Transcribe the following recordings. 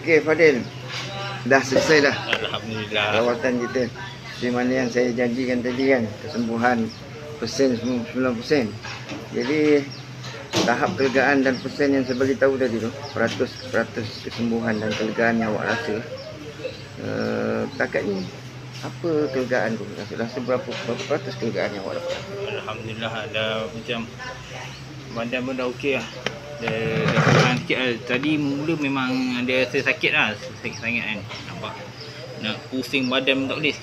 Okey Fadil, dah selesai dah Alhamdulillah. rawatan kita. Di mana yang saya janjikan tadi kan, kesembuhan persen 99%. Jadi tahap kelegaan dan persen yang saya bagi tahu tadi tu, peratus kesembuhan dan kelegaan yang awak rasa. Takat ni apa kelegaan tu? Rasa berapa peratus kelegaan yang awak dapat? Alhamdulillah, ada macam badan pun dah okey lah. Dah kurang sikit lah. Tadi mula memang ada rasa sakit lah, sakit sangat kan. Nampak nak pusing badan pun tak boleh.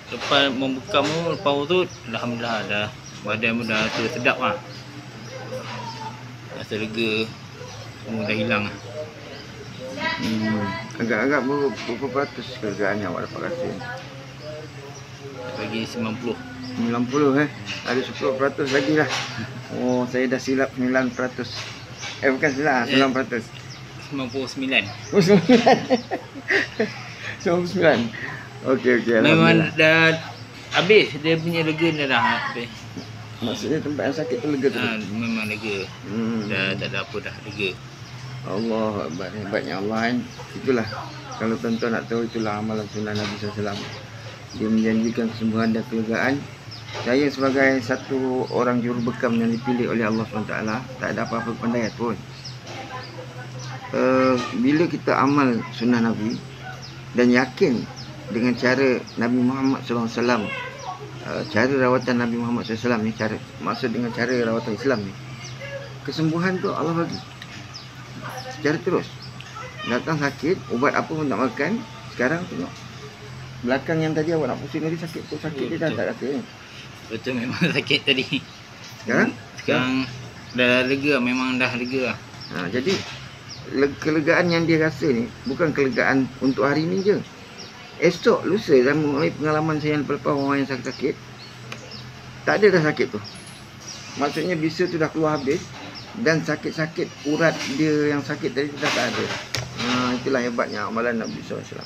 Lepas membekam tu, lepas tu Alhamdulillah dah badan pun dah rasa sedap lah. Rasa lega, semua dah hilang lah. Agak-agak berapa peratus kelegaan yang awak dapat rasa? Bagi 90. 90 ada 10% lagi lah. Oh, saya dah silap 9%. Bukan silap, 9%. 99. Oh, 99. Okey, Memang dah habis, dia punya lega dah habis. Maksudnya tempat yang sakit tu lega tu? Memang lega. Dah tak ada apa dah, lega. Allah Akbar, hebatnya Allah kan. Itulah, kalau tuan-tuan nak tahu, itulah amalan sunnah Nabi SAW. Dia menjanjikan kesembuhan dan kelegaan. Saya sebagai satu orang jurubekam yang dipilih oleh Allah SWT, tak ada apa-apa kepandaian pun. Bila kita amal sunnah Nabi dan yakin dengan cara Nabi Muhammad SAW, cara rawatan Nabi Muhammad SAW ni, maksud dengan cara rawatan Islam ni, kesembuhan tu Allah bagi secara terus. Datang sakit, ubat apa pun tak makan, sekarang tengok belakang yang tadi awak nak pusing tadi sakit tu, sakit dia dah tak rasa ni. Betul, memang sakit tadi. Sekarang dah lega, memang dah lega lah. Jadi kelegaan yang dia rasa ni bukan kelegaan untuk hari ni je. Esok, lusa, dalam mulai pengalaman saya yang lepas orang yang sakit-sakit, tak ada dah sakit tu. Maksudnya bisa tu dah keluar habis, dan sakit-sakit urat dia yang sakit tadi dah tak ada. Itulah hebatnya amalan Nabi SAW.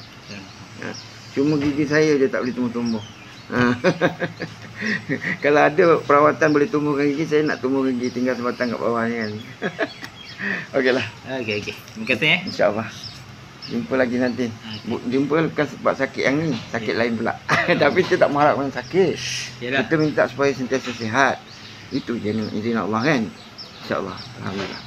Cuma gigi saya je tak boleh tumbuh-tumbuh. Kalau ada perawatan boleh tumbuhkan gigi, saya nak tumbuhkan gigi, tinggal sebatang kat bawah ni kan. Okeylah. Okey. Terima kasih InsyaAllah. Jumpa lagi nanti. Jumpa bukan sebab sakit yang ni, sakit lain pula. Tapi kita tak mengharapkan sakit. Kita minta supaya sentiasa sihat. Itu je izin Allah kan. InsyaAllah. Alhamdulillah.